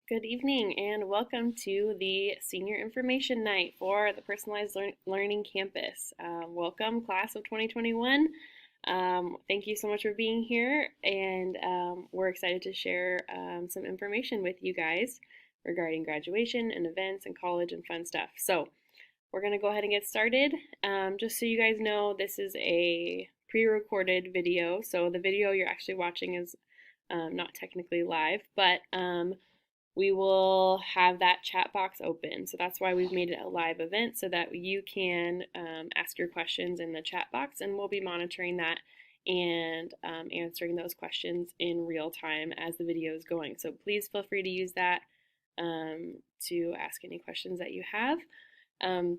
Good evening and welcome to the Senior Information Night for the Personalized Learning Campus. Welcome, class of 2021. Thank you so much for being here, and we're excited to share some information with you guys regarding graduation and events and college and fun stuff. So we're going to go ahead and get started. Just so you guys know, this is a pre-recorded video, so the video you're actually watching is not technically live, but we will have that chat box open. So that's why we've made it a live event so that you can ask your questions in the chat box, and we'll be monitoring that and answering those questions in real time as the video is going. So please feel free to use that to ask any questions that you have. And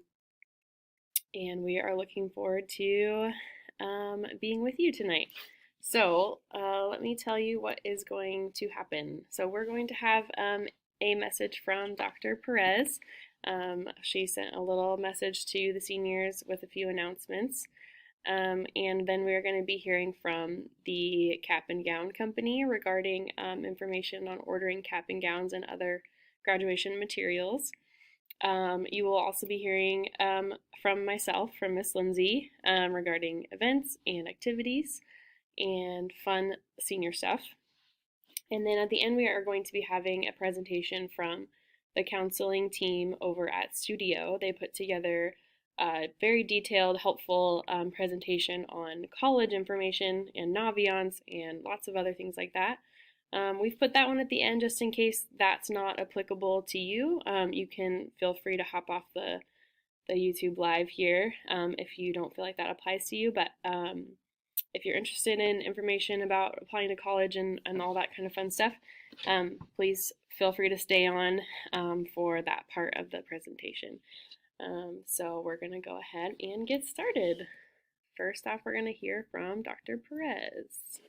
we are looking forward to being with you tonight. So let me tell you what is going to happen. So we're going to have a message from Dr. Perez. She sent a little message to the seniors with a few announcements. And then we're going to be hearing from the cap and gown company regarding information on ordering cap and gowns and other graduation materials. You will also be hearing from myself, from Miss Lindsay, regarding events and activities and fun senior stuff. And then at the end, we are going to be having a presentation from the counseling team over at Studio. They put together a very detailed, helpful presentation on college information and Naviance and lots of other things like that. We've put that one at the end just in case that's not applicable to you. You can feel free to hop off the YouTube live here if you don't feel like that applies to you, but if you're interested in information about applying to college and all that kind of fun stuff, please feel free to stay on for that part of the presentation. So we're going to go ahead and get started. First off, we're going to hear from Dr. Perez.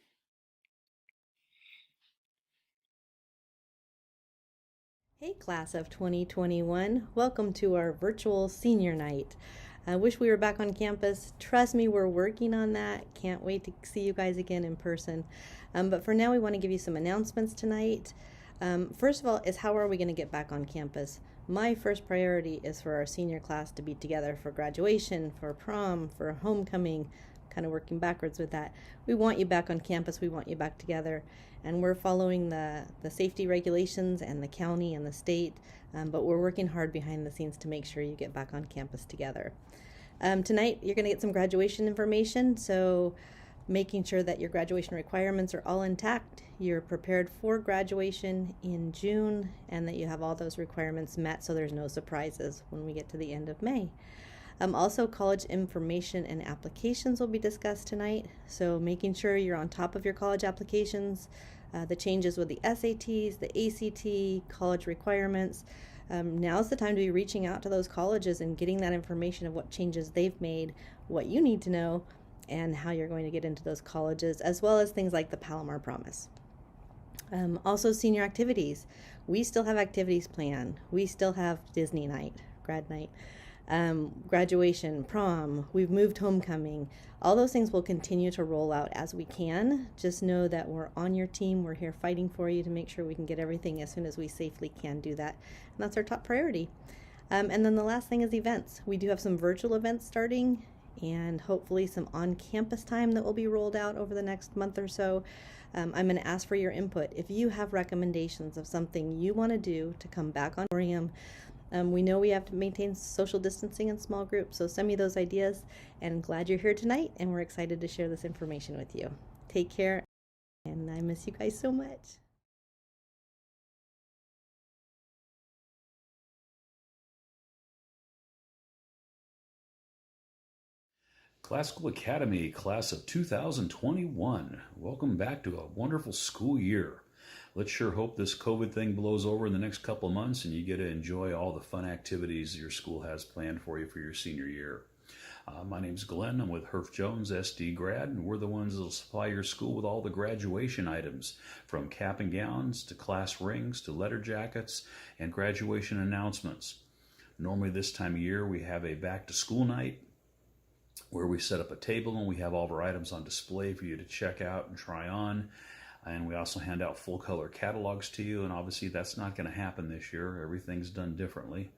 Hey class of 2021, welcome to our virtual senior night. I wish we were back on campus. Trust me, we're working on that. Can't wait to see you guys again in person. But for now, we want to give you some announcements tonight. First of all, is how are we going to get back on campus? My first priority is for our senior class to be together for graduation, for prom, for homecoming, kind of working backwards with that. We want you back on campus. We want you back together. And we're following the safety regulations and the county and the state, but we're working hard behind the scenes to make sure you get back on campus together. Tonight, you're going to get some graduation information, so making sure that your graduation requirements are all intact, you're prepared for graduation in June, and that you have all those requirements met so there's no surprises when we get to the end of May. Also, college information and applications will be discussed tonight, so making sure you're on top of your college applications, the changes with the SATs, the ACT, college requirements. Now's the time to be reaching out to those colleges and getting that information of what changes they've made, what you need to know, and how you're going to get into those colleges, as well as things like the Palomar Promise. Also, senior activities. We still have activities planned. We still have Disney night, grad night. Graduation, prom, we've moved homecoming. All those things will continue to roll out as we can. Just know that we're on your team. We're here fighting for you to make sure we can get everything as soon as we safely can do that. And that's our top priority. And then the last thing is events. We do have some virtual events starting and hopefully some on-campus time that will be rolled out over the next month or so. I'm going to ask for your input. If you have recommendations of something you want to do to come back on auditorium, we know we have to maintain social distancing in small groups, so send me those ideas, and I'm glad you're here tonight, and we're excited to share this information with you. Take care, and I miss you guys so much. Classical Academy, class of 2021. Welcome back to a wonderful school year. Let's sure hope this COVID thing blows over in the next couple of months and you get to enjoy all the fun activities your school has planned for you for your senior year. My name's Glenn. I'm with Herf Jones SD Grad, and we're the ones that will supply your school with all the graduation items, from cap and gowns to class rings to letter jackets and graduation announcements. Normally this time of year we have a back to school night where we set up a table and we have all of our items on display for you to check out and try on. And we also hand out full color catalogs to you. And obviously, that's not going to happen this year. Everything's done differently.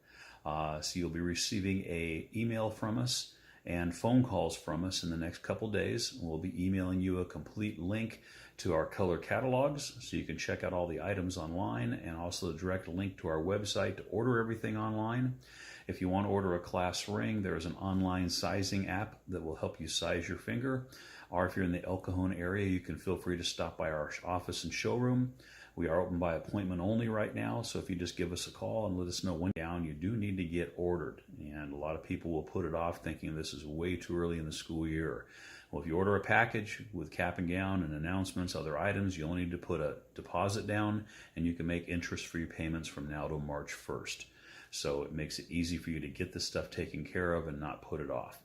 So you'll be receiving a email from us and phone calls from us in the next couple days. We'll be emailing you a complete link to our color catalogs so you can check out all the items online, and also a direct link to our website to order everything online. If you want to order a class ring, there is an online sizing app that will help you size your finger. Or if you're in the El Cajon area, you can feel free to stop by our office and showroom. We are open by appointment only right now, so if you just give us a call and let us know when down, you do need to get ordered. And a lot of people will put it off thinking this is way too early in the school year. Well, if you order a package with cap and gown and announcements, other items, you only need to put a deposit down, and you can make interest-free payments from now to March 1st. So it makes it easy for you to get this stuff taken care of and not put it off.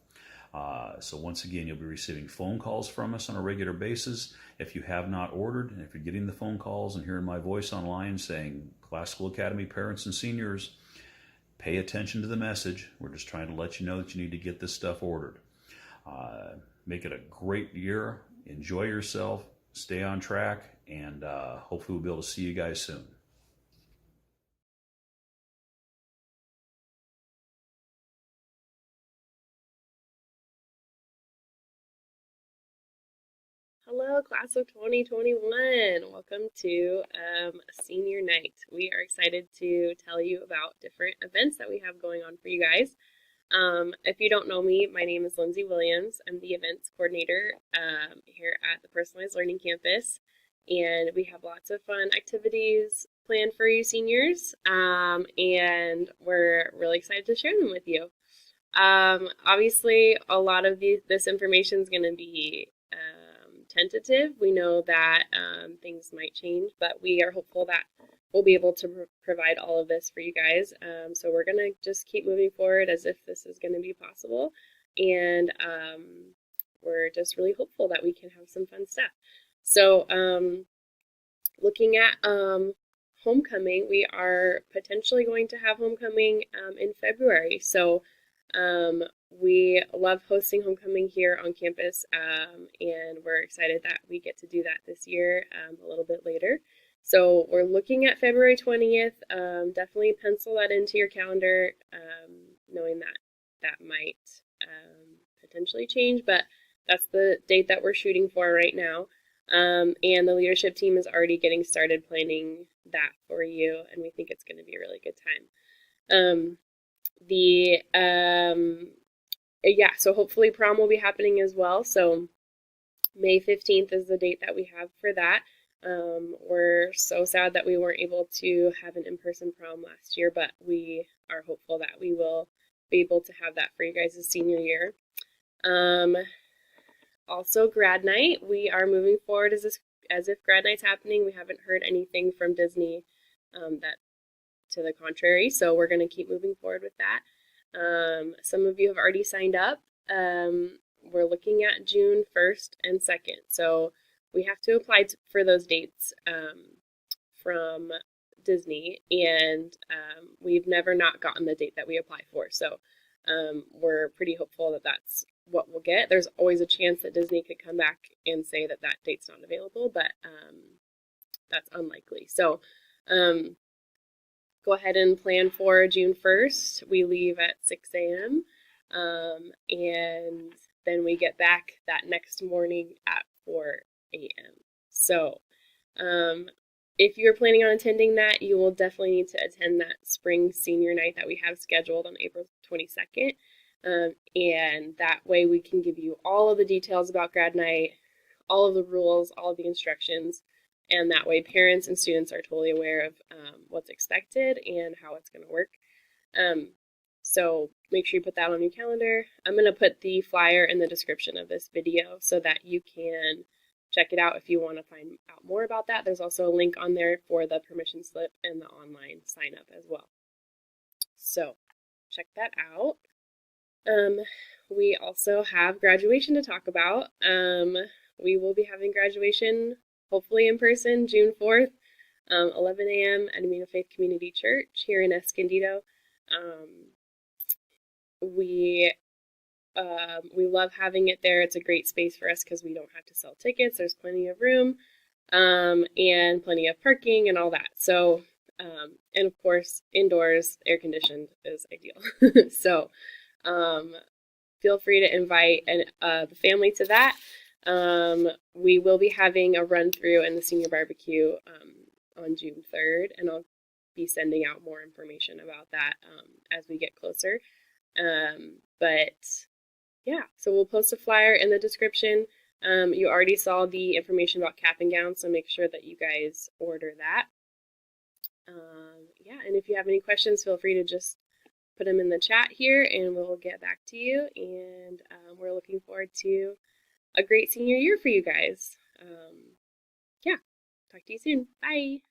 So once again, you'll be receiving phone calls from us on a regular basis. If you have not ordered, and if you're getting the phone calls and hearing my voice online saying Classical Academy parents and seniors, pay attention to the message. We're just trying to let you know that you need to get this stuff ordered. Make it a great year. Enjoy yourself. Stay on track. And hopefully we'll be able to see you guys soon. Hello, class of 2021. Welcome to senior night. We are excited to tell you about different events that we have going on for you guys. If you don't know me, my name is Lindsay Williams. I'm the events coordinator here at the Personalized Learning Campus, and we have lots of fun activities planned for you seniors, and we're really excited to share them with you. Obviously, a lot of this information is going to be tentative. We know that things might change, but we are hopeful that we'll be able to provide all of this for you guys. So we're going to just keep moving forward as if this is going to be possible. And we're just really hopeful that we can have some fun stuff. So looking at homecoming, we are potentially going to have homecoming in February. So we love hosting homecoming here on campus, and we're excited that we get to do that this year a little bit later. So we're looking at February 20th. Definitely pencil that into your calendar, knowing that that might potentially change, but that's the date that we're shooting for right now. And the leadership team is already getting started planning that for you, and we think it's going to be a really good time. So hopefully prom will be happening as well. So May 15th is the date that we have for that. We're so sad that we weren't able to have an in-person prom last year, but we are hopeful that we will be able to have that for you guys' senior year. Also, grad night. We are moving forward as if grad night's happening. We haven't heard anything from Disney that to the contrary, so we're going to keep moving forward with that. Some of you have already signed up. We're looking at June 1st and 2nd, so we have to apply for those dates from Disney, and we've never not gotten the date that we apply for, so we're pretty hopeful that that's what we'll get. There's always a chance that Disney could come back and say that that date's not available, but that's unlikely. So go ahead and plan for June 1st. We leave at 6 a.m. And then we get back that next morning at 4 a.m. So if you're planning on attending that, you will definitely need to attend that spring senior night that we have scheduled on April 22nd. And that way we can give you all of the details about grad night, all of the rules, all of the instructions, and that way parents and students are totally aware of what's expected and how it's going to work. So make sure you put that on your calendar. I'm going to put the flyer in the description of this video so that you can check it out if you want to find out more about that. There's also a link on there for the permission slip and the online sign up as well. So check that out. We also have graduation to talk about. We will be having graduation hopefully in person June 4th, 11 a.m. at Amino Faith Community Church here in Escondido. We love having it there. It's a great space for us because we don't have to sell tickets. There's plenty of room. and plenty of parking and all that. So, and of course, indoors, air conditioned is ideal. So, um, feel free to invite the family to that. We will be having a run through in the senior barbecue on June 3rd, and I'll be sending out more information about that as we get closer. But yeah, so we'll post a flyer in the description. You already saw the information about cap and gown, so make sure that you guys order that. Yeah, and if you have any questions, feel free to just put them in the chat here and we'll get back to you. And we're looking forward to a great senior year for you guys. Yeah, talk to you soon. Bye.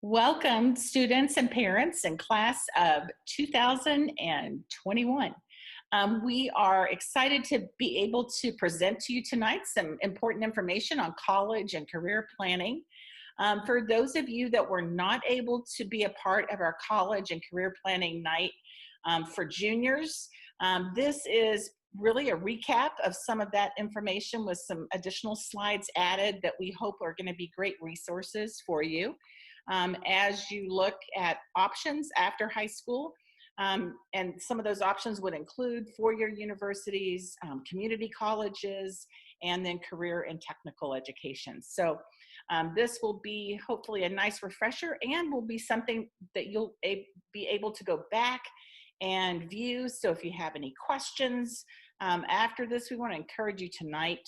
Welcome, students and parents in class of 2021. We are excited to be able to present to you tonight some important information on college and career planning. For those of you that were not able to be a part of our college and career planning night for juniors, this is really a recap of some of that information with some additional slides added that we hope are going to be great resources for you. As you look at options after high school. And some of those options would include four-year universities, community colleges, and then career and technical education. So this will be hopefully a nice refresher and will be something that you'll be able to go back and view. So if you have any questions after this, we want to encourage you tonight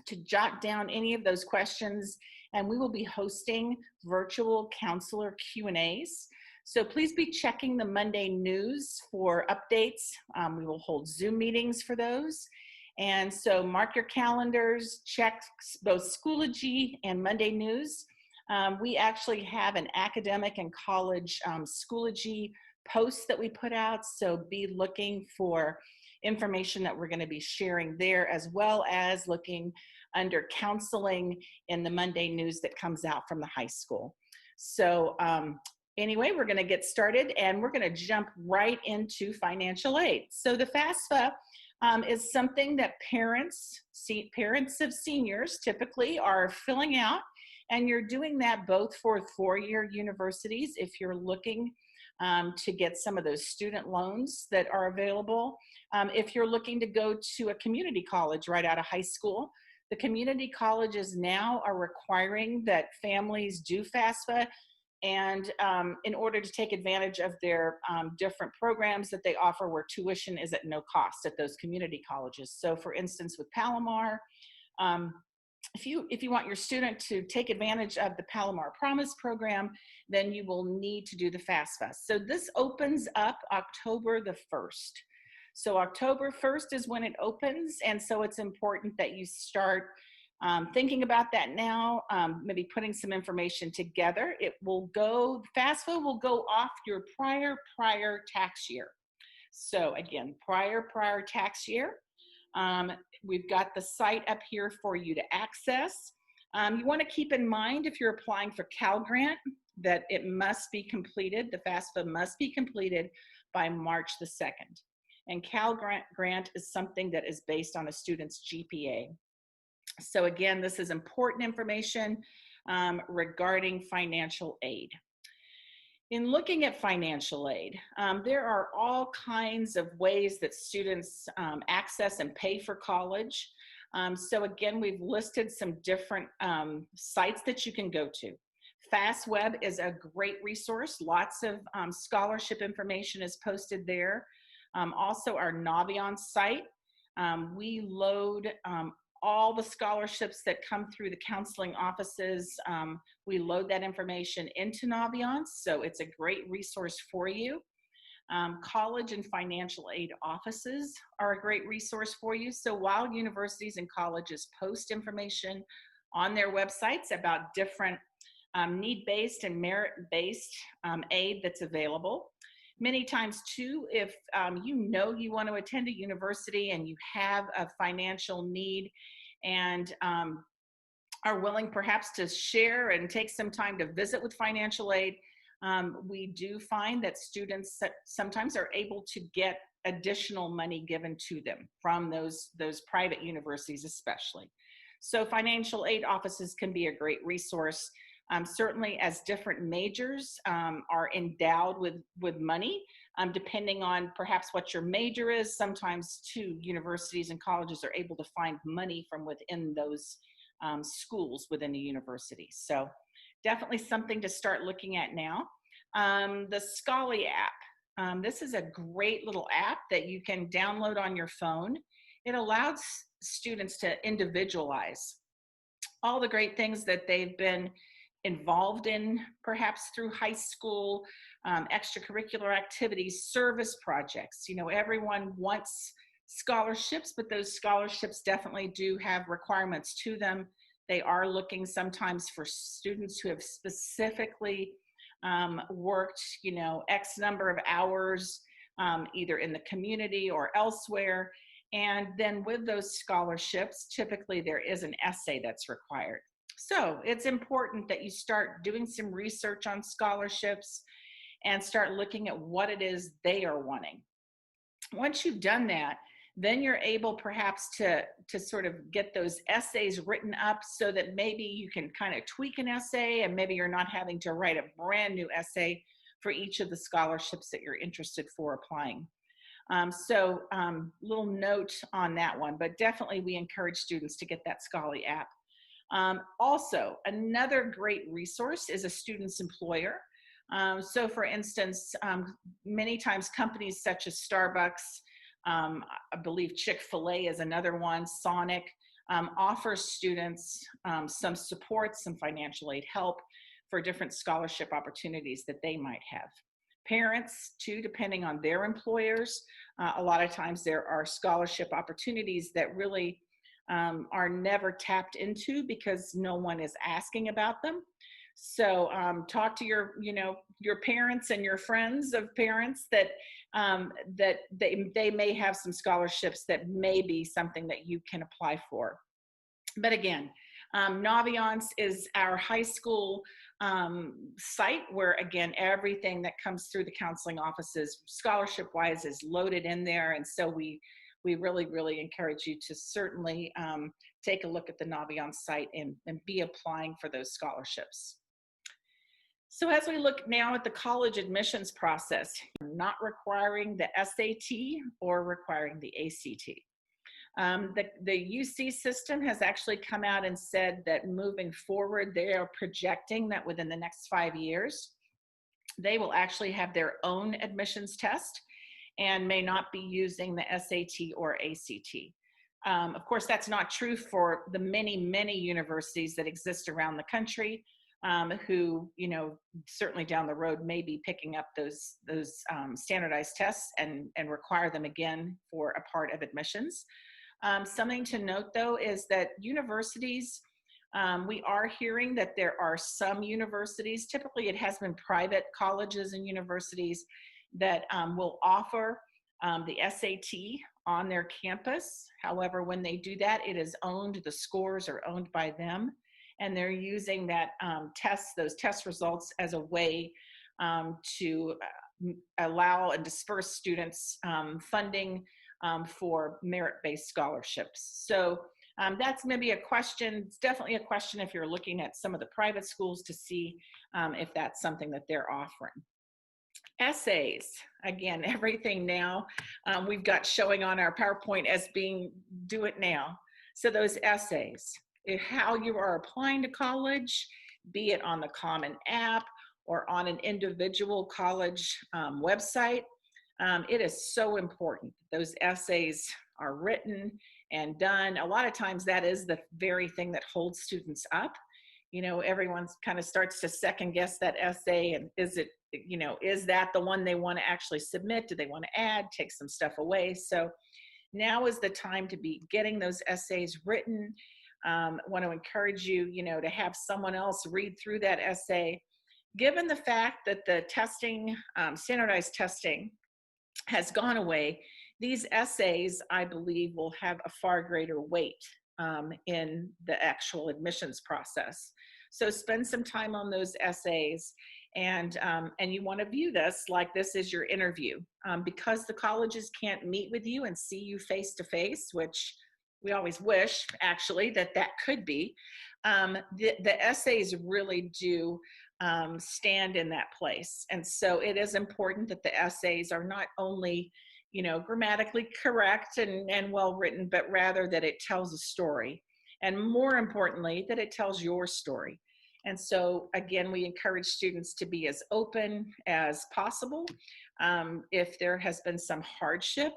to jot down any of those questions, and we will be hosting virtual counselor Q&As. So please be checking the Monday news for updates. We will hold Zoom meetings for those. And so mark your calendars, check both Schoology and Monday news. We actually have an academic and college Schoology post that we put out, so be looking for information that we're going to be sharing there, as well as looking under counseling in the Monday news that comes out from the high school. So anyway, we're going to get started and we're going to jump right into financial aid. So the FAFSA is something that parents of seniors typically are filling out, and you're doing that both for four-year universities if you're looking to get some of those student loans that are available. If you're looking to go to a community college right out of high school, the community colleges now are requiring that families do FAFSA, and in order to take advantage of their different programs that they offer where tuition is at no cost at those community colleges. So for instance, with Palomar, if you want your student to take advantage of the Palomar Promise program, then you will need to do the FAFSA. So this opens up October the 1st. So October 1st is when it opens, and so it's important that you start thinking about that now, maybe putting some information together. FAFSA will go off your prior tax year. So again, prior tax year. We've got the site up here for you to access. You want to keep in mind if you're applying for Cal Grant that it must be completed, the FAFSA must be completed by March the 2nd. And Cal Grant is something that is based on a student's GPA. So again, this is important information regarding financial aid. In looking at financial aid, there are all kinds of ways that students access and pay for college. So again, we've listed some different sites that you can go to. FastWeb is a great resource. Lots of scholarship information is posted there. Also our Naviance site. We load all the scholarships that come through the counseling offices. We load that information into Naviance, so it's a great resource for you. College and financial aid offices are a great resource for you. So while universities and colleges post information on their websites about different need-based and merit-based aid that's available, many times too, if you want to attend a university and you have a financial need and are willing perhaps to share and take some time to visit with financial aid, We do find that students sometimes are able to get additional money given to them from those private universities especially. So financial aid offices can be a great resource. Certainly as different majors are endowed with money, depending on perhaps what your major is, sometimes too universities and colleges are able to find money from within those schools within the university. So definitely something to start looking at now. The Scholly app. This is a great little app that you can download on your phone. It allows students to individualize all the great things that they've been involved in, perhaps through high school, extracurricular activities, service projects. You know, everyone wants scholarships, but those scholarships definitely do have requirements to them. They are looking sometimes for students who have specifically worked, you know, X number of hours, either in the community or elsewhere. And then with those scholarships, typically there is an essay that's required. So it's important that you start doing some research on scholarships and start looking at what it is they are wanting. Once you've done that, then you're able perhaps to sort of get those essays written up so that maybe you can kind of tweak an essay, and maybe you're not having to write a brand new essay for each of the scholarships that you're interested for applying. Little note on that one, but definitely we encourage students to get that Scholly app. Also, another great resource is a student's employer. So for instance, many times companies such as Starbucks, I believe Chick-fil-A is another one, Sonic, offers students some support, some financial aid help for different scholarship opportunities that they might have. Parents too, depending on their employers, a lot of times there are scholarship opportunities that really are never tapped into because no one is asking about them. So talk to your parents and your friends of parents that they may have some scholarships that may be something that you can apply for. But again, Naviance is our high school site where, again, everything that comes through the counseling offices scholarship-wise is loaded in there. And so we really, really encourage you to certainly take a look at the Naviance site and be applying for those scholarships. So as we look now at the college admissions process, not requiring the SAT or requiring the ACT. The UC system has actually come out and said that moving forward, they are projecting that within the next 5 years, they will actually have their own admissions test and may not be using the SAT or ACT. Of course, that's not true for the many, many universities that exist around the country, who, you know, certainly down the road may be picking up those standardized tests and require them again for a part of admissions. Something to note though is that universities, we are hearing that there are some universities, typically it has been private colleges and universities, that will offer the SAT on their campus. However, when they do that, it is owned, the scores are owned by them, and they're using that those test results as a way to allow and disperse students funding for merit-based scholarships. So that's maybe a question. It's definitely a question if you're looking at some of the private schools to see if that's something that they're offering. Essays, again, everything now we've got showing on our PowerPoint as being do it now. So those essays, how you are applying to college, be it on the Common App or on an individual college website, it is so important that those essays are written and done. A lot of times that is the very thing that holds students up. You know, everyone kind of starts to second guess that essay, and is it, you know, is that the one they want to actually submit? Do they want to add, take some stuff away? So now is the time to be getting those essays written. Want to encourage you, you know, to have someone else read through that essay. Given the fact that the testing, standardized testing has gone away, these essays, I believe, will have a far greater weight in the actual admissions process. So spend some time on those essays and you want to view this like this is your interview, because the colleges can't meet with you and see you face to face, which we always wish actually that could be. The essays really do stand in that place, and so it is important that the essays are not only, grammatically correct and well written, but rather that it tells a story, and more importantly that it tells your story. And so again, we encourage students to be as open as possible. If there has been some hardship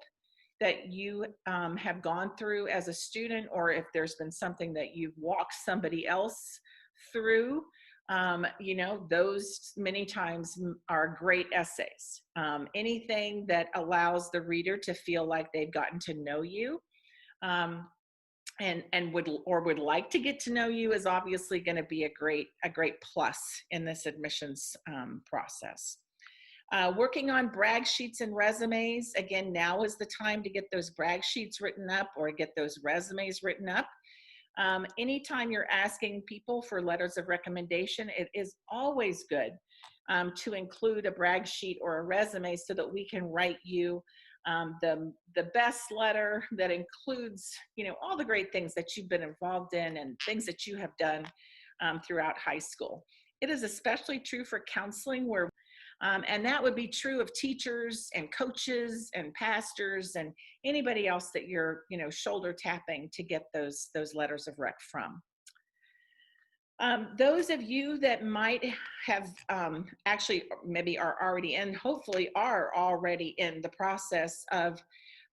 that you have gone through as a student, or if there's been something that you've walked somebody else through, those many times are great essays. Anything that allows the reader to feel like they've gotten to know you, and would like to get to know you, is obviously going to be a great plus in this admissions process. Working on brag sheets and resumes. Again, now is the time to get those brag sheets written up or get those resumes written up. Anytime you're asking people for letters of recommendation, it is always good to include a brag sheet or a resume so that we can write you the best letter that includes, all the great things that you've been involved in and things that you have done throughout high school. It is especially true for counseling, where and that would be true of teachers and coaches and pastors and anybody else that you're, shoulder tapping to get those letters of rec from. Those of you that might have actually maybe are already in, hopefully are already in the process of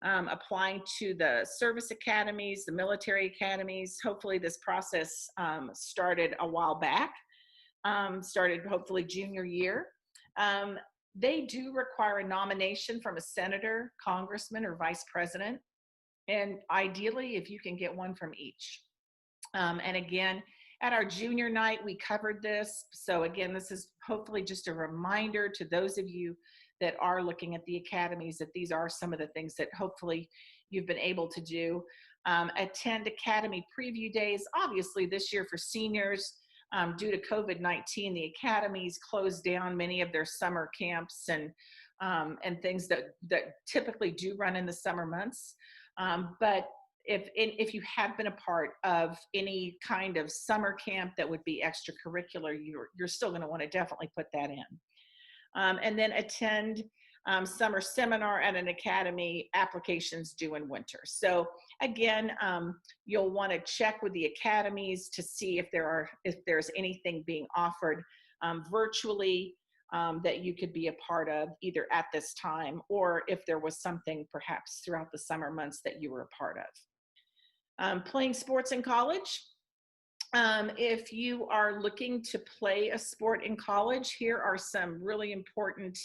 applying to the service academies, the military academies. Hopefully this process started a while back, started hopefully junior year. They do require a nomination from a senator, congressman, or vice president. And ideally, if you can get one from each. And again, at our junior night, we covered this. So again, this is hopefully just a reminder to those of you that are looking at the academies that these are some of the things that hopefully you've been able to do. Attend academy preview days. Obviously this year for seniors, due to COVID-19, the academies closed down many of their summer camps and things that typically do run in the summer months. But if you have been a part of any kind of summer camp that would be extracurricular, you're still going to want to definitely put that in. And then attend summer seminar at an academy, applications due in winter. So again, you'll want to check with the academies to see if there's anything being offered virtually that you could be a part of either at this time, or if there was something perhaps throughout the summer months that you were a part of. Playing sports in college. If you are looking to play a sport in college, here are some really important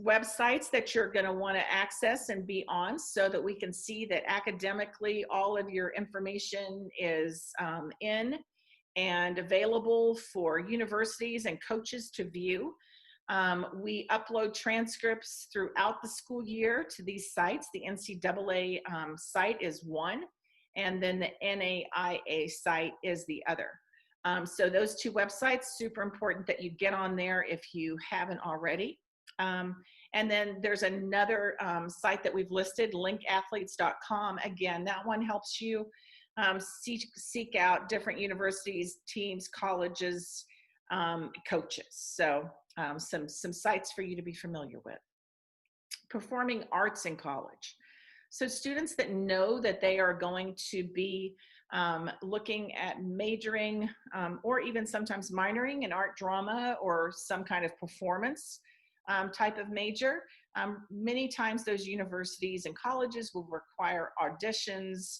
websites that you're going to want to access and be on so that we can see that academically all of your information is in and available for universities and coaches to view. We upload transcripts throughout the school year to these sites. The NCAA site is one, and then the NAIA site is the other. So those two websites, super important that you get on there if you haven't already. And then there's another site that we've listed, linkathletes.com. Again, that one helps you seek out different universities, teams, colleges, coaches. So some sites for you to be familiar with. Performing arts in college. So students that know that they are going to be looking at majoring or even sometimes minoring in art drama or some kind of performance type of major. Many times those universities and colleges will require auditions,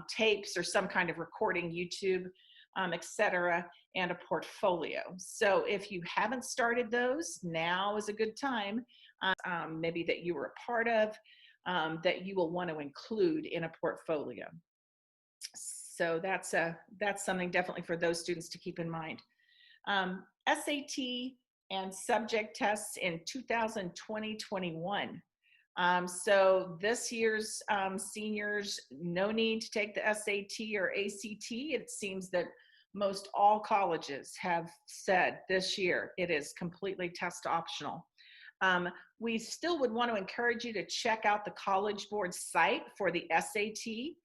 tapes, or some kind of recording, YouTube, etc., and a portfolio. So if you haven't started those, now is a good time, maybe that you were a part of, that you will want to include in a portfolio. So that's something definitely for those students to keep in mind. SAT and subject tests in 2020-21. So this year's seniors, no need to take the SAT or ACT. It seems that most all colleges have said this year it is completely test optional. We still would want to encourage you to check out the College Board site for the SAT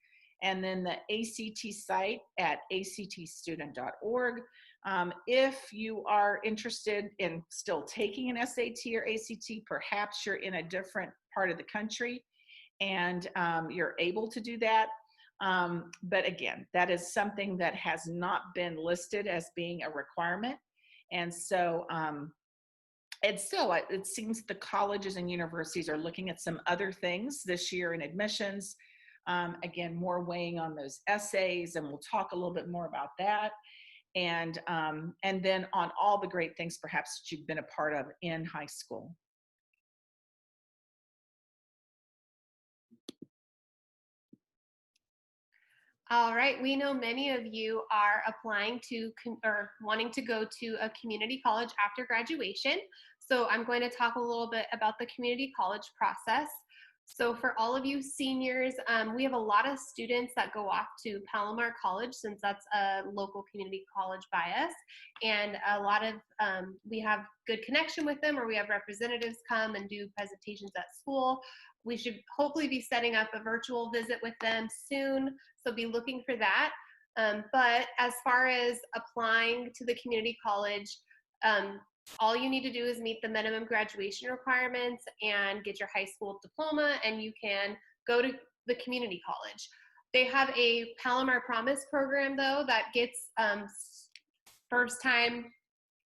and then the ACT site at actstudent.org. If you are interested in still taking an SAT or ACT, perhaps you're in a different part of the country and you're able to do that. But again, that is something that has not been listed as being a requirement. And so it seems the colleges and universities are looking at some other things this year in admissions. Again, more weighing on those essays, and we'll talk a little bit more about that. And then on all the great things perhaps that you've been a part of in high school. All right, we know many of you are applying to or wanting to go to a community college after graduation. So I'm going to talk a little bit about the community college process. So for all of you seniors, we have a lot of students that go off to Palomar College since that's a local community college by us. And a lot of, we have good connection with them, or we have representatives come and do presentations at school. We should hopefully be setting up a virtual visit with them soon, so be looking for that. But as far as applying to the community college, all you need to do is meet the minimum graduation requirements and get your high school diploma, and you can go to the community college. They have a Palomar Promise program, though, that gets first-time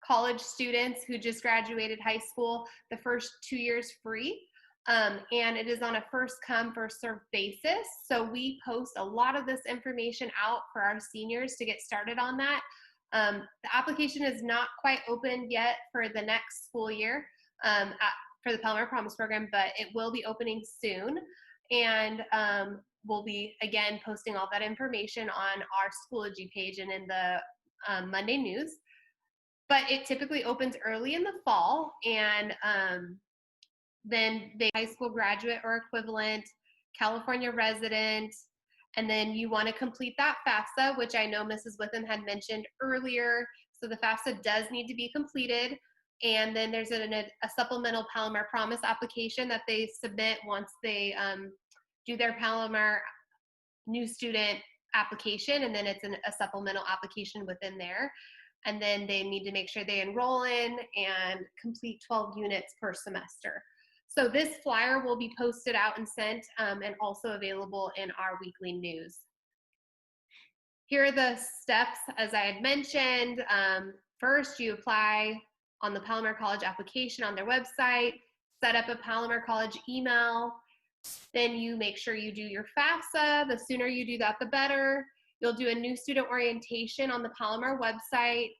college students who just graduated high school the first 2 years free. And it is on a first come, first served basis. So we post a lot of this information out for our seniors to get started on that. The application is not quite opened yet for the next school year for the Palomar Promise program, but it will be opening soon. And we'll be, again, posting all that information on our Schoology page and in the Monday news. But it typically opens early in the fall, and then they high school graduate or equivalent, California resident, and then you want to complete that FAFSA, which I know Mrs. Witham had mentioned earlier. So the FAFSA does need to be completed. And then there's a supplemental Palomar Promise application that they submit once they do their Palomar new student application, and then it's a supplemental application within there. And then they need to make sure they enroll in and complete 12 units per semester. So this flyer will be posted out and sent and also available in our weekly news. Here are the steps, as I had mentioned. First, you apply on the Palomar College application on their website, set up a Palomar College email, then you make sure you do your FAFSA. The sooner you do that, the better. You'll do a new student orientation on the Palomar website.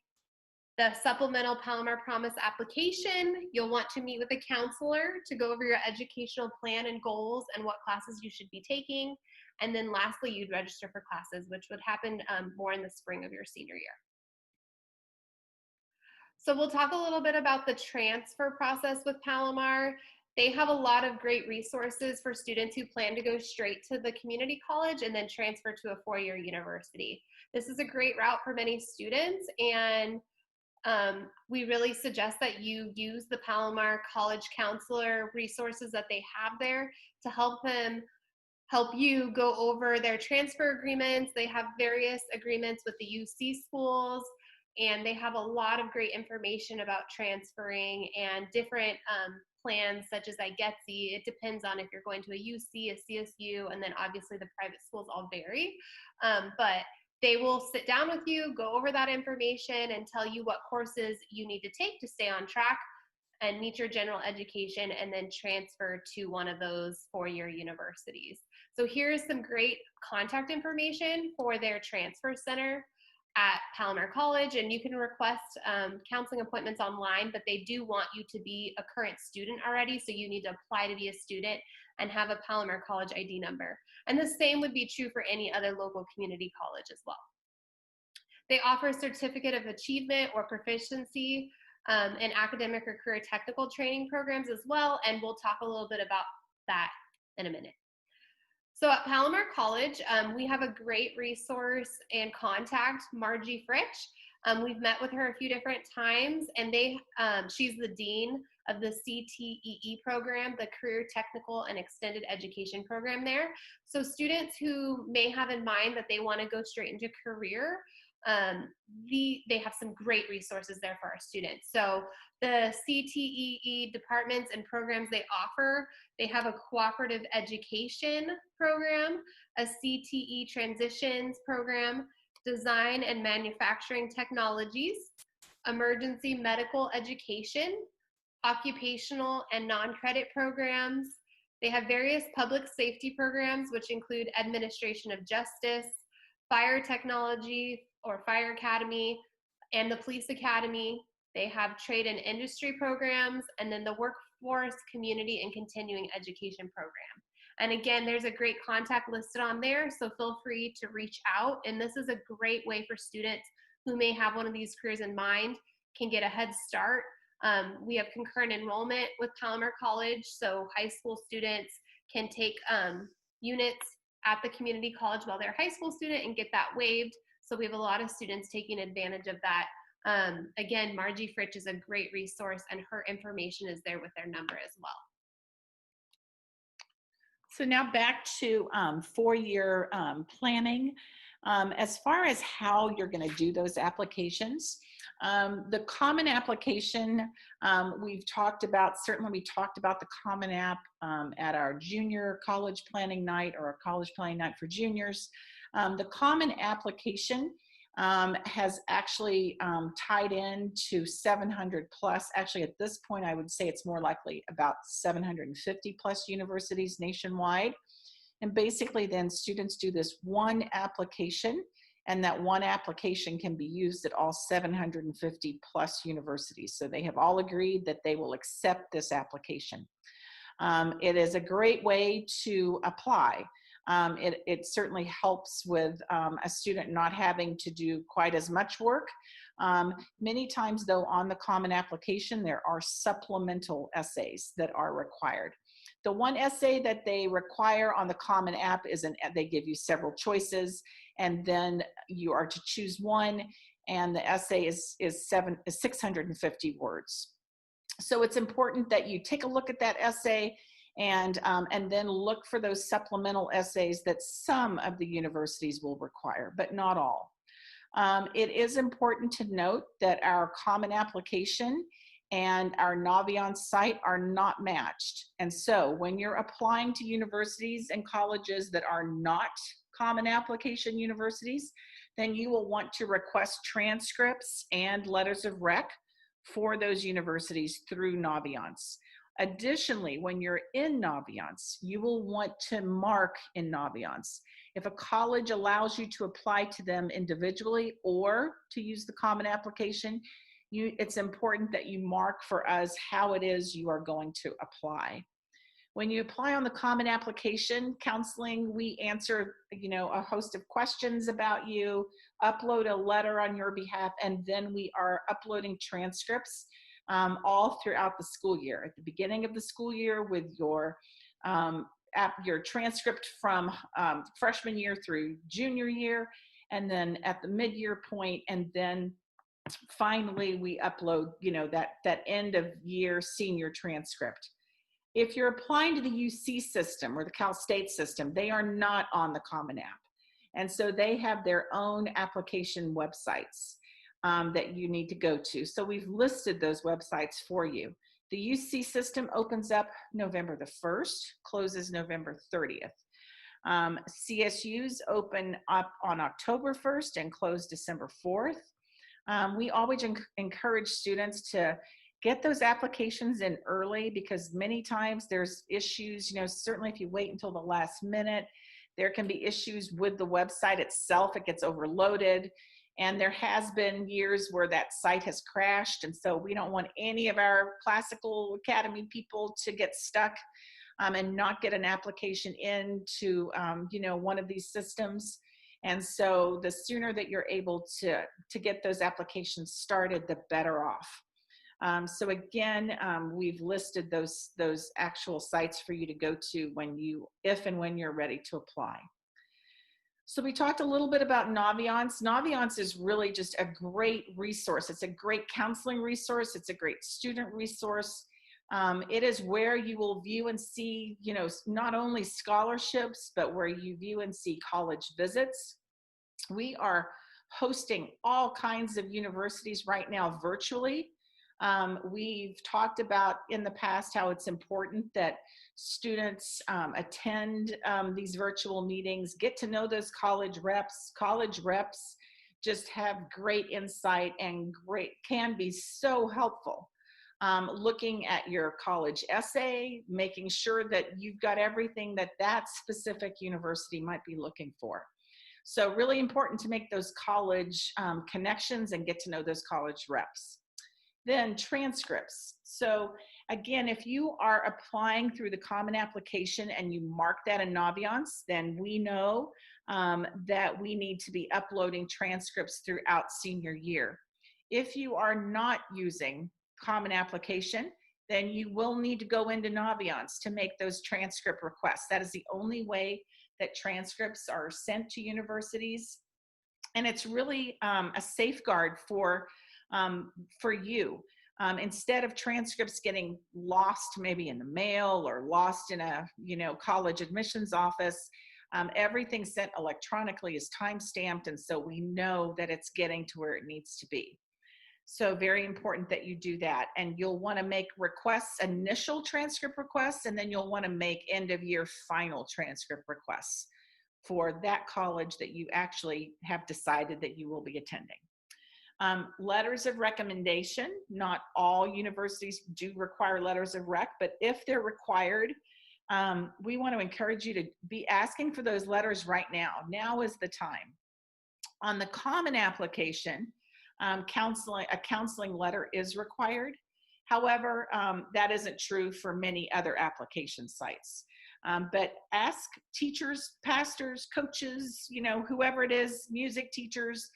The supplemental Palomar Promise application, you'll want to meet with a counselor to go over your educational plan and goals and what classes you should be taking. And then lastly, you'd register for classes, which would happen more in the spring of your senior year. So we'll talk a little bit about the transfer process with Palomar. They have a lot of great resources for students who plan to go straight to the community college and then transfer to a four-year university. This is a great route for many students, and we really suggest that you use the Palomar College Counselor resources that they have there to help you go over their transfer agreements. They have various agreements with the UC schools, and they have a lot of great information about transferring and different plans such as IGETC. It depends on if you're going to a UC, a CSU, and then obviously the private schools all vary. But they will sit down with you, go over that information, and tell you what courses you need to take to stay on track and meet your general education, and then transfer to one of those four-year universities. So here's some great contact information for their transfer center at Palomar College, and you can request counseling appointments online, but they do want you to be a current student already, so you need to apply to be a student and have a Palomar College ID number. And the same would be true for any other local community college as well. They offer certificate of achievement or proficiency in academic or career technical training programs as well, and we'll talk a little bit about that in a minute. So at Palomar College, we have a great resource and contact, Margie Fritch. We've met with her a few different times, and she's the dean of the CTEE program, the Career Technical and Extended Education program there. So students who may have in mind that they want to go straight into career, they have some great resources there for our students. So the CTEE departments and programs they offer, they have a cooperative education program, a CTE transitions program, design and manufacturing technologies, emergency medical education, occupational and non-credit programs. They have various public safety programs, which include administration of justice, fire technology or fire academy, and the police academy. They have trade and industry programs, and then the workforce, community, and continuing education program. And again, there's a great contact listed on there, so feel free to reach out. And this is a great way for students who may have one of these careers in mind, can get a head start. We have concurrent enrollment with Palomar College, so high school students can take units at the community college while they're a high school student and get that waived. So we have a lot of students taking advantage of that. Again, Margie Fritch is a great resource, and her information is there with their number as well. So now back to four-year planning. As far as how you're going to do those applications, the common application we've talked about, certainly we talked about the common app at our junior college planning night or a college planning night for juniors. The common application has actually tied in to 700 plus. Actually, at this point, I would say it's more likely about 750 plus universities nationwide. And basically then students do this one application, and that one application can be used at all 750 plus universities. So they have all agreed that they will accept this application. It is a great way to apply. It certainly helps with a student not having to do quite as much work. Many times though, on the common application, there are supplemental essays that are required. The one essay that they require on the common app is they give you several choices, and then you are to choose one, and the essay is 650 words. So it's important that you take a look at that essay and then look for those supplemental essays that some of the universities will require, but not all. It is important to note that our common application and our Naviance site are not matched. And so when you're applying to universities and colleges that are not common application universities, then you will want to request transcripts and letters of rec for those universities through Naviance. Additionally, when you're in Naviance, you will want to mark in Naviance. If a college allows you to apply to them individually or to use the common application, it's important that you mark for us how it is you are going to apply. When you apply on the common application counseling, we answer a host of questions about you, upload a letter on your behalf, and then we are uploading transcripts all throughout the school year. At the beginning of the school year with your transcript from freshman year through junior year, and then at the mid-year point, and then finally we upload that end of year senior transcript. If you're applying to the UC system or the Cal State system, they are not on the Common App. And so they have their own application websites that you need to go to. So we've listed those websites for you. The UC system opens up November the 1st, closes November 30th. CSUs open up on October 1st and close December 4th. We always encourage students to get those applications in early, because many times there's issues, certainly if you wait until the last minute, there can be issues with the website itself. It gets overloaded, and there has been years where that site has crashed, and so we don't want any of our classical academy people to get stuck and not get an application into one of these systems. And so the sooner that you're able to get those applications started, the better off. So again, we've listed those actual sites for you to go to if and when you're ready to apply. So we talked a little bit about Naviance. Naviance is really just a great resource. It's a great counseling resource. It's a great student resource. It is where you will view and see, not only scholarships, but where you view and see college visits. We are hosting all kinds of universities right now virtually. We've talked about in the past how it's important that students attend these virtual meetings, get to know those college reps. College reps just have great insight and can be so helpful. Looking at your college essay, making sure that you've got everything that specific university might be looking for. So really important to make those college connections and get to know those college reps. Then transcripts. So again, if you are applying through the Common Application and you mark that in Naviance, then we know that we need to be uploading transcripts throughout senior year. If you are not using Common Application, then you will need to go into Naviance to make those transcript requests. That is the only way that transcripts are sent to universities. And it's really a safeguard for you. Instead of transcripts getting lost maybe in the mail or lost in a college admissions office, everything sent electronically is time-stamped, and so we know that it's getting to where it needs to be. So very important that you do that. And you'll want to make requests, initial transcript requests, and then you'll want to make end of year final transcript requests for that college that you actually have decided that you will be attending. Letters of recommendation. Not all universities do require letters of rec, but if they're required, we want to encourage you to be asking for those letters right now. Now is the time. On the Common Application, a counseling letter is required. However, that isn't true for many other application sites. But ask teachers, pastors, coaches, whoever it is, music teachers,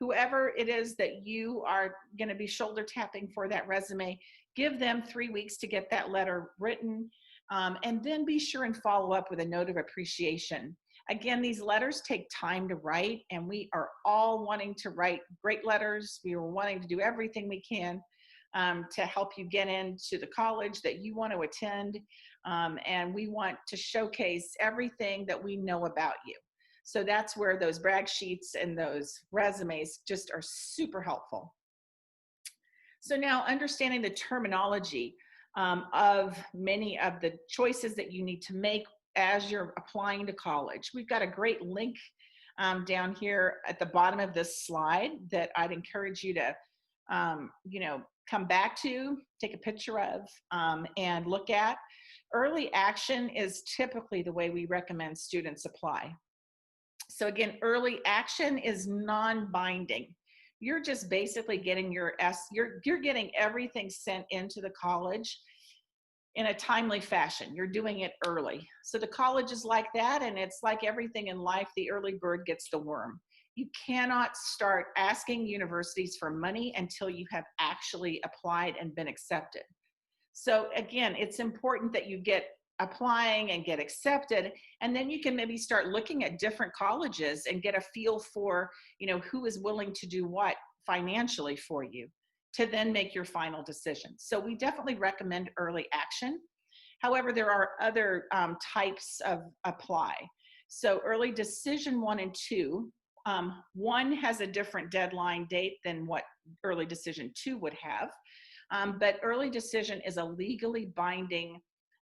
whoever it is that you are going to be shoulder tapping for that resume, give them 3 weeks to get that letter written, and then be sure and follow up with a note of appreciation. Again, these letters take time to write, and we are all wanting to write great letters. We are wanting to do everything we can to help you get into the college that you want to attend, and we want to showcase everything that we know about you. So that's where those brag sheets and those resumes just are super helpful. So now understanding the terminology of many of the choices that you need to make as you're applying to college. We've got a great link down here at the bottom of this slide that I'd encourage you to come back to, take a picture of, and look at. Early action is typically the way we recommend students apply. So again, early action is non-binding. You're just basically getting you're getting everything sent into the college in a timely fashion. You're doing it early. So the college is like that, and it's like everything in life, the early bird gets the worm. You cannot start asking universities for money until you have actually applied and been accepted. So again, it's important that you get applying and get accepted, and then you can maybe start looking at different colleges and get a feel for, who is willing to do what financially for you to then make your final decision. So we definitely recommend early action. However, there are other types of apply. So early decision 1 and 2, one has a different deadline date than what early decision 2 would have. But early decision is a legally binding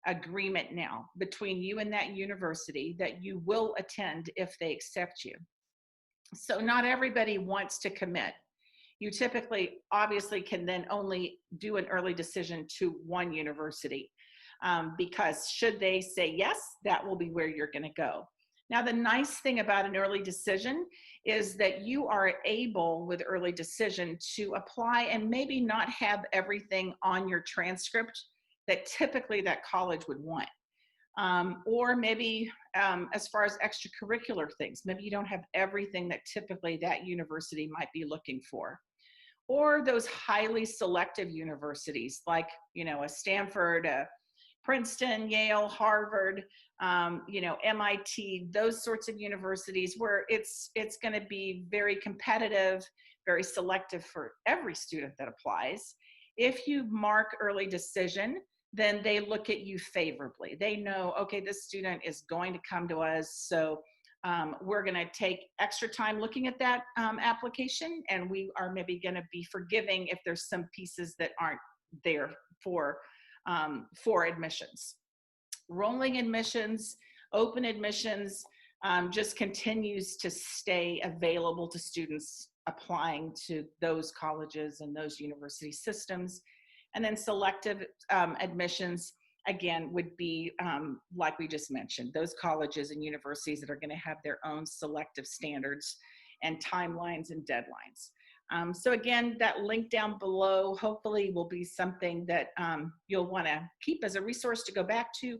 agreement now between you and that university that you will attend if they accept you. So not everybody wants to commit. You typically, obviously, can then only do an early decision to one university because should they say yes, that will be where you're going to go. Now, the nice thing about an early decision is that you are able with early decision to apply and maybe not have everything on your transcript that typically that college would want. Or maybe as far as extracurricular things, maybe you don't have everything that typically that university might be looking for. or those highly selective universities like, a Stanford, a Princeton, Yale, Harvard, MIT, those sorts of universities where it's going to be very competitive, very selective for every student that applies. If you mark early decision, then they look at you favorably. They know, okay, this student is going to come to us, so we're going to take extra time looking at that application, and we are maybe going to be forgiving if there's some pieces that aren't there for admissions. Rolling admissions, open admissions, just continues to stay available to students applying to those colleges and those university systems. And then selective admissions, again, would be, like we just mentioned, those colleges and universities that are going to have their own selective standards and timelines and deadlines. So again, that link down below hopefully will be something that you'll want to keep as a resource to go back to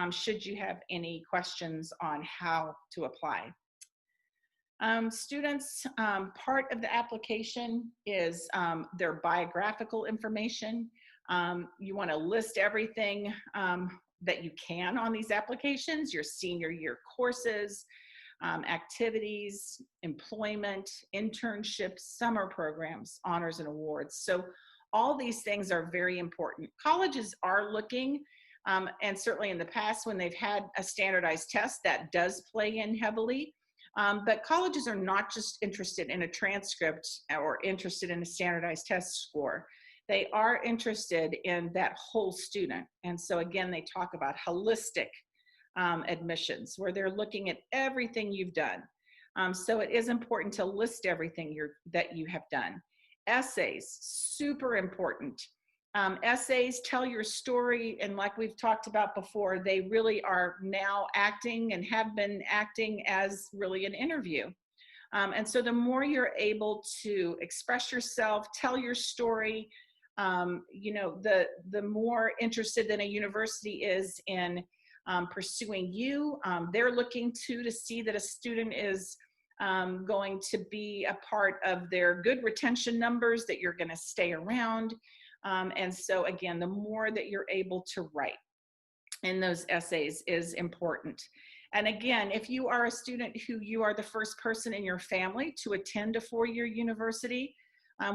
should you have any questions on how to apply. Students, part of the application is their biographical information. You want to list everything that you can on these applications, your senior year courses, activities, employment, internships, summer programs, honors and awards. So all these things are very important. Colleges are looking, and certainly in the past when they've had a standardized test, that does play in heavily. But colleges are not just interested in a transcript or interested in a standardized test score. They are interested in that whole student. And so again, they talk about holistic admissions, where they're looking at everything you've done. So it is important to list everything that you have done. Essays, super important. Essays tell your story, and like we've talked about before, they really are now acting and have been acting as really an interview. And so the more you're able to express yourself, tell your story, the more interested that a university is in pursuing you. They're looking to see that a student is going to be a part of their good retention numbers, that you're going to stay around. And so again, the more that you're able to write in those essays is important. And again, if you are a student who you are the first person in your family to attend a four-year university,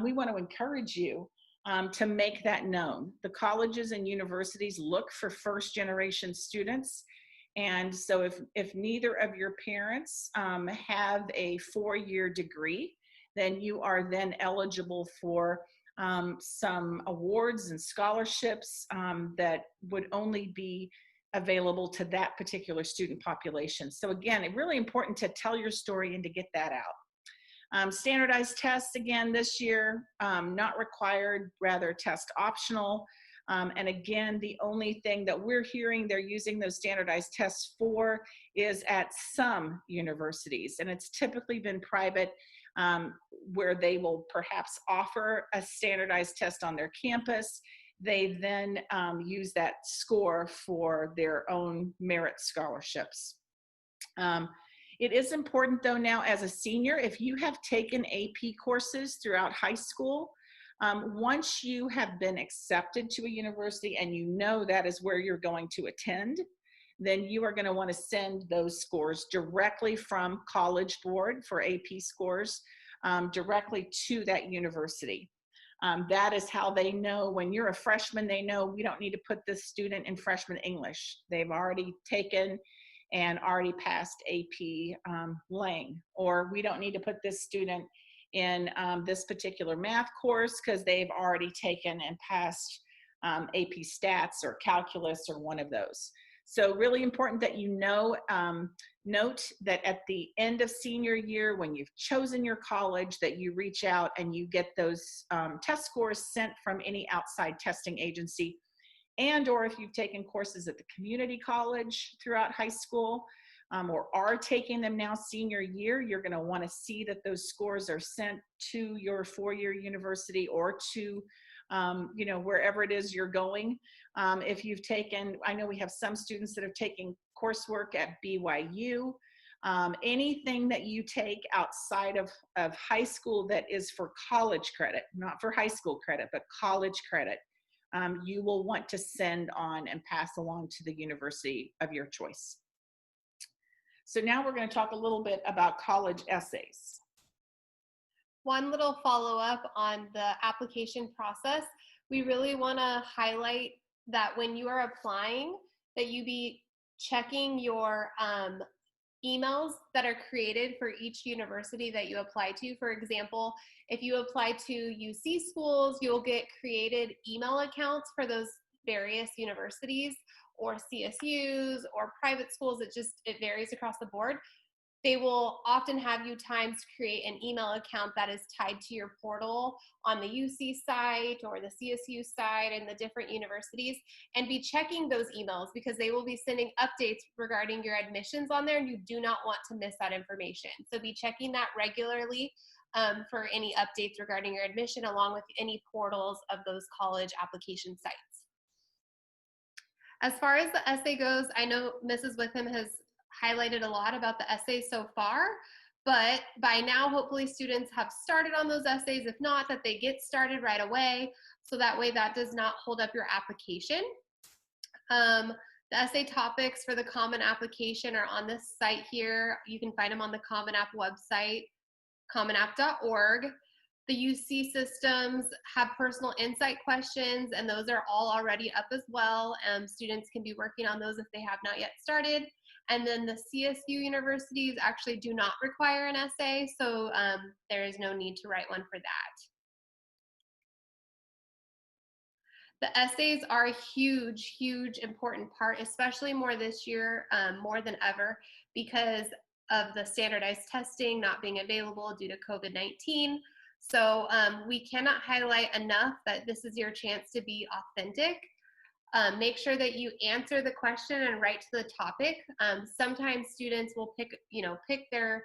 we want to encourage you to make that known. The colleges and universities look for first-generation students. And so if neither of your parents have a four-year degree, then you are then eligible for some awards and scholarships that would only be available to that particular student population. So again, it's really important to tell your story and to get that out. Standardized tests, again, this year, not required, rather test optional. And again, the only thing that we're hearing they're using those standardized tests for is at some universities. And it's typically been private, where they will perhaps offer a standardized test on their campus. They then use that score for their own merit scholarships. It is important though now as a senior, if you have taken AP courses throughout high school, once you have been accepted to a university and you know that is where you're going to attend, then you are going to want to send those scores directly from College Board for AP scores directly to that university. That is how they know when you're a freshman, they know we don't need to put this student in freshman English. They've already taken and already passed AP Lang, or we don't need to put this student in this particular math course because they've already taken and passed AP Stats or Calculus or one of those. So really important that you know, note that at the end of senior year, when you've chosen your college, that you reach out and you get those test scores sent from any outside testing agency. And or if you've taken courses at the community college throughout high school, or are taking them now senior year, you're going to want to see that those scores are sent to your four-year university or to wherever it is you're going. If you've taken, I know we have some students that have taken coursework at BYU. Anything that you take outside of high school that is for college credit, not for high school credit, but college credit, you will want to send on and pass along to the university of your choice. So now we're going to talk a little bit about college essays. One little follow-up on the application process. We really want to highlight that when you are applying, that you be checking your emails that are created for each university that you apply to. For example, if you apply to UC schools, you'll get created email accounts for those various universities, or CSUs or private schools. It varies across the board. They will often have you times create an email account that is tied to your portal on the UC site or the CSU site and the different universities, and be checking those emails because they will be sending updates regarding your admissions on there, and you do not want to miss that information. So be checking that regularly for any updates regarding your admission, along with any portals of those college application sites. As far as the essay goes, I know Mrs. Witham has highlighted a lot about the essays so far, but by now, hopefully students have started on those essays. If not, that they get started right away, so that way that does not hold up your application. The essay topics for the Common Application are on this site here. You can find them on the Common App website, commonapp.org. The UC systems have personal insight questions, and those are all already up as well. Students can be working on those if they have not yet started. And then the CSU universities actually do not require an essay, so there is no need to write one for that. The essays are a huge, huge important part, especially more this year, more than ever, because of the standardized testing not being available due to COVID-19. So we cannot highlight enough that this is your chance to be authentic. Make sure that you answer the question and write to the topic. Sometimes students will pick their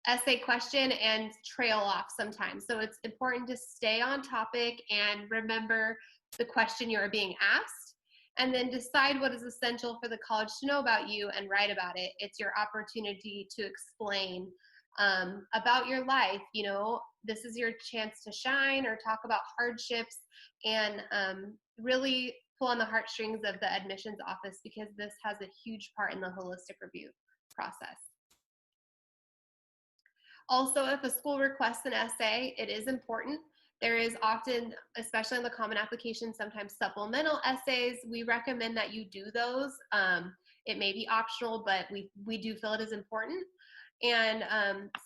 essay question and trail off sometimes. So it's important to stay on topic and remember the question you are being asked, and then decide what is essential for the college to know about you and write about it. It's your opportunity to explain about your life. This is your chance to shine or talk about hardships and really pull on the heartstrings of the admissions office, because this has a huge part in the holistic review process. Also, if a school requests an essay, it is important. There is often, especially in the Common Application, sometimes supplemental essays. We recommend that you do those. It may be optional, but we do feel it is important. And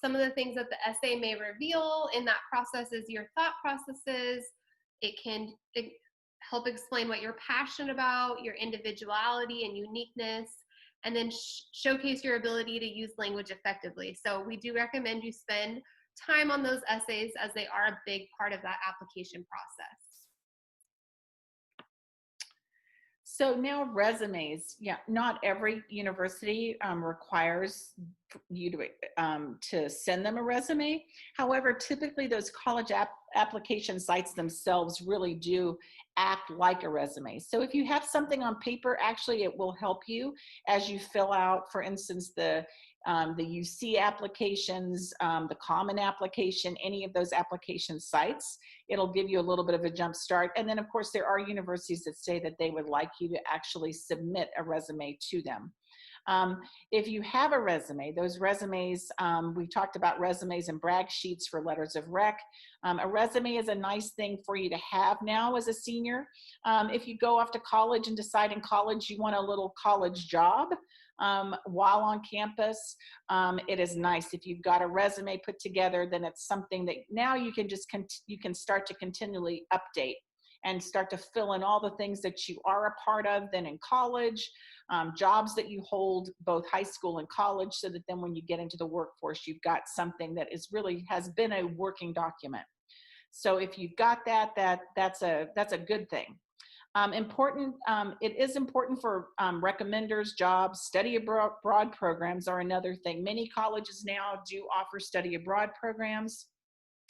some of the things that the essay may reveal in that process is your thought processes. It can help explain what you're passionate about, your individuality and uniqueness, and then showcase your ability to use language effectively. So we do recommend you spend time on those essays, as they are a big part of that application process. So now resumes. Yeah, not every university requires you to send them a resume. However, typically those college application sites themselves really do act like a resume. So if you have something on paper, actually it will help you as you fill out, for instance, the UC applications, the Common Application, any of those application sites. It'll give you a little bit of a jump start. And then of course there are universities that say that they would like you to actually submit a resume to them. If you have a resume, those resumes, we talked about resumes and brag sheets for letters of rec. A resume is a nice thing for you to have now as a senior. If you go off to college and decide in college you want a little college job while on campus, it is nice. If you've got a resume put together, then it's something that now you can just you can start to continually update and start to fill in all the things that you are a part of then in college, jobs that you hold both high school and college, so that then when you get into the workforce, you've got something that is really has been a working document. So if you've got that's a good thing. It is important for recommenders, jobs, study abroad programs are another thing. Many colleges now do offer study abroad programs.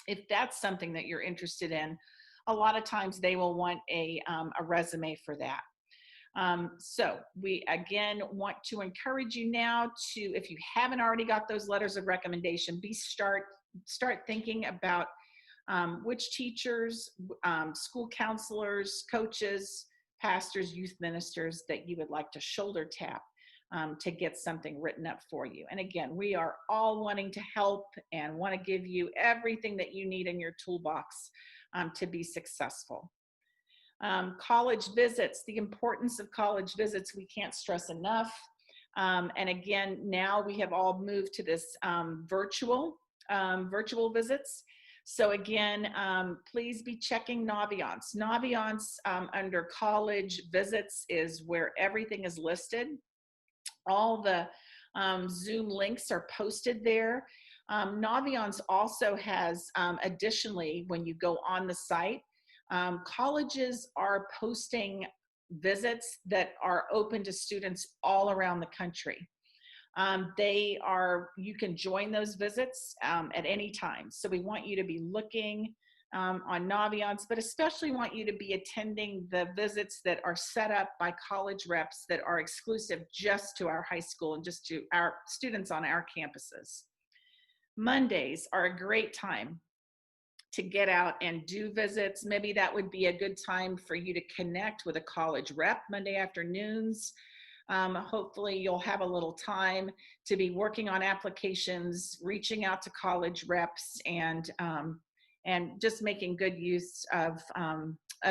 If that's something that you're interested in, a lot of times they will want a resume for that. So we again want to encourage you now to, if you haven't already got those letters of recommendation, start thinking about which teachers, school counselors, coaches, pastors, youth ministers that you would like to shoulder tap to get something written up for you. And again, we are all wanting to help and want to give you everything that you need in your toolbox to be successful. College visits, the importance of college visits, we can't stress enough. And again, now we have all moved to this virtual visits. So again, please be checking Naviance. Naviance under college visits is where everything is listed. All the Zoom links are posted there. Naviance also has, additionally, when you go on the site, colleges are posting visits that are open to students all around the country. You can join those visits at any time. So we want you to be looking on Naviance, but especially want you to be attending the visits that are set up by college reps that are exclusive just to our high school and just to our students on our campuses. Mondays are a great time to get out and do visits. Maybe that would be a good time for you to connect with a college rep Monday afternoons. Hopefully you'll have a little time to be working on applications, reaching out to college reps, and just making good use of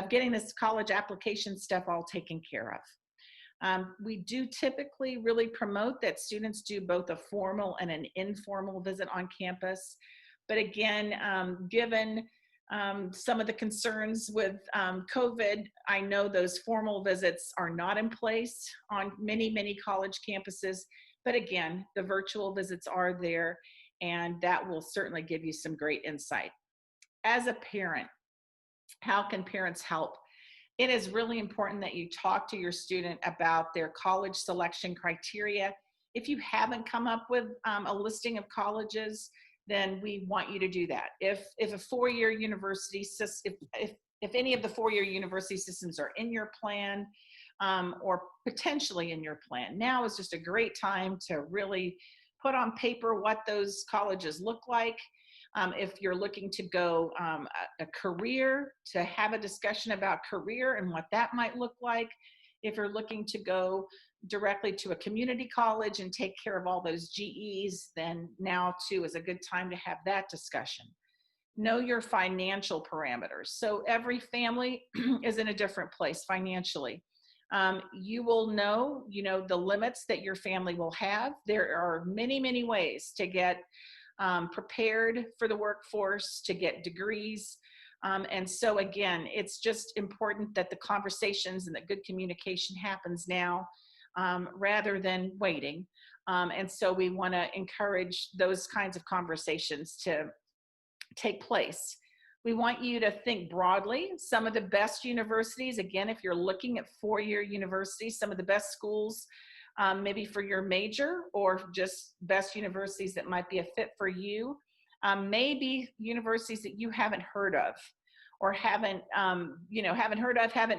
getting this college application stuff all taken care of. We do typically really promote that students do both a formal and an informal visit on campus. But again, given some of the concerns with COVID, I know those formal visits are not in place on many college campuses. But again, the virtual visits are there, and that will certainly give you some great insight. As a parent, how can parents help? It is really important that you talk to your student about their college selection criteria. If you haven't come up with a listing of colleges, then we want you to do that. If a four-year university system, if any of the four-year university systems are in your plan or potentially in your plan, now is just a great time to really put on paper what those colleges look like. If you're looking to go a career, to have a discussion about career and what that might look like. If you're looking to go directly to a community college and take care of all those GEs, then now too is a good time to have that discussion. Know your financial parameters. So every family is in a different place financially. You will know, the limits that your family will have. There are many ways to get prepared for the workforce, to get degrees. And so again, it's just important that the conversations and that good communication happens now rather than waiting. And so we want to encourage those kinds of conversations to take place. We want you to think broadly. Some of the best universities, again, if you're looking at four-year universities, some of the best schools, maybe for your major or just best universities that might be a fit for you, maybe universities that you haven't heard of or haven't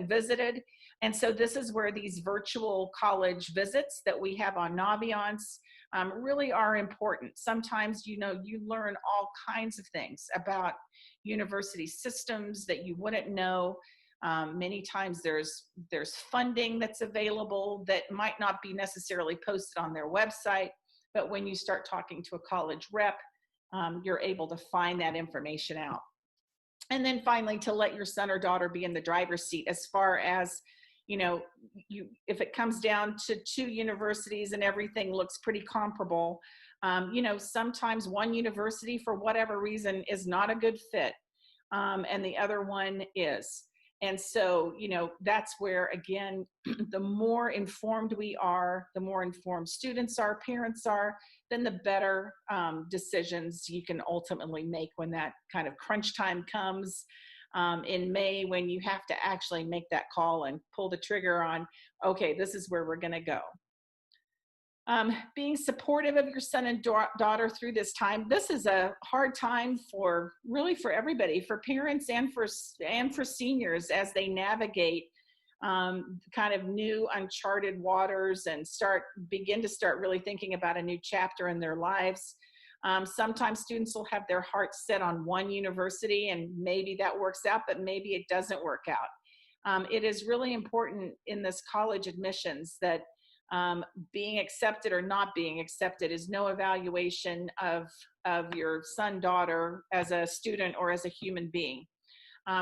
visited. And so this is where these virtual college visits that we have on Naviance really are important. Sometimes, you learn all kinds of things about university systems that you wouldn't know. Many times there's funding that's available that might not be necessarily posted on their website, but when you start talking to a college rep, you're able to find that information out. And then finally, to let your son or daughter be in the driver's seat as far as, if it comes down to two universities and everything looks pretty comparable, sometimes one university for whatever reason is not a good fit, and the other one is. And so, that's where, again, the more informed we are, the more informed students are, parents are, then the better decisions you can ultimately make when that kind of crunch time comes in May, when you have to actually make that call and pull the trigger on, okay, this is where we're going to go. Being supportive of your son and daughter through this time. This is a hard time for everybody, for parents and for seniors as they navigate kind of new uncharted waters and begin to start really thinking about a new chapter in their lives. Sometimes students will have their hearts set on one university, and maybe that works out, but maybe it doesn't work out. It is really important in this college admissions that being accepted or not being accepted is no evaluation of your son, daughter as a student or as a human being.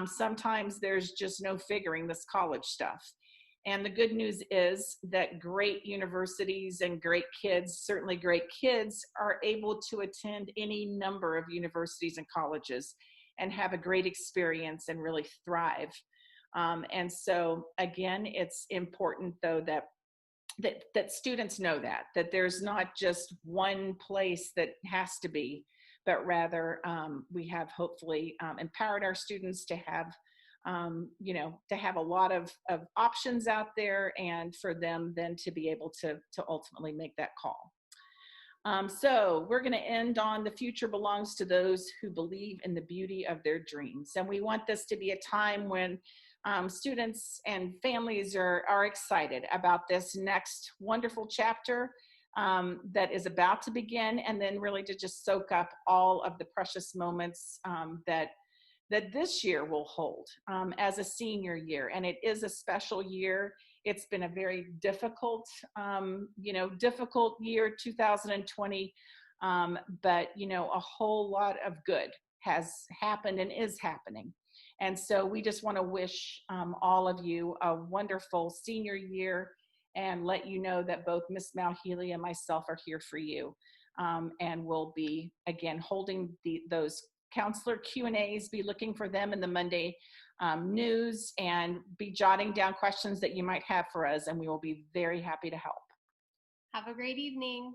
Sometimes there's just no figuring this college stuff. And the good news is that great universities and great kids, certainly great kids, are able to attend any number of universities and colleges and have a great experience and really thrive. And so again, it's important though that students know that there's not just one place that has to be, but rather we have hopefully empowered our students to have to have a lot of options out there, and for them then to be able to ultimately make that call. So we're going to end on the future belongs to those who believe in the beauty of their dreams. And we want this to be a time when students and families are excited about this next wonderful chapter that is about to begin, and then really to just soak up all of the precious moments that this year will hold as a senior year. And it is a special year. It's been a very difficult, difficult year, 2020, but, a whole lot of good has happened and is happening. And so we just want to wish all of you a wonderful senior year, and let you know that both Miss Malhealy and myself are here for you. And we'll be, again, holding those counselor Q&As, be looking for them in the Monday news, and be jotting down questions that you might have for us, and we will be very happy to help. Have a great evening.